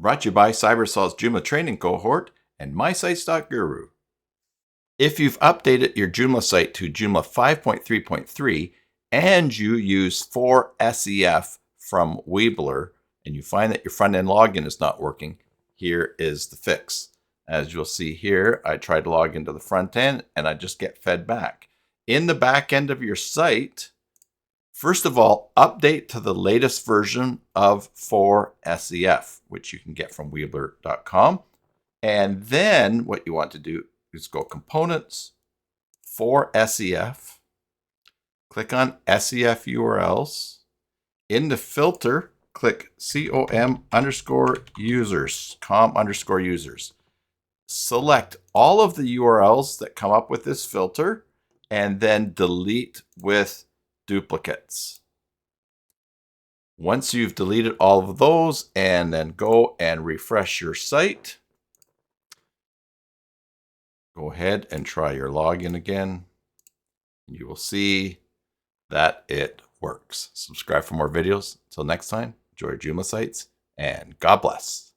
Brought to you by CyberSalt's Joomla training cohort and mysites.guru. If you've updated your Joomla site to Joomla 5.3.3 and you use for SEF from Weeblr and you find that your front-end login is not working, here is the fix. As you'll see here, I tried to log into the front end and I just get fed back. In the back end of your site, first of all, update to the latest version of for SEF, which you can get from Weeblr.com. And then what you want to do is go Components, for SEF, click on SEF URLs. In the filter, click com_users. Select all of the URLs that come up with this filter and then delete with duplicates. Once you've deleted all of those, and then go and refresh your site, go ahead and try your login again. You will see that it works. Subscribe for more videos. Until next time, enjoy your Joomla sites, and God bless.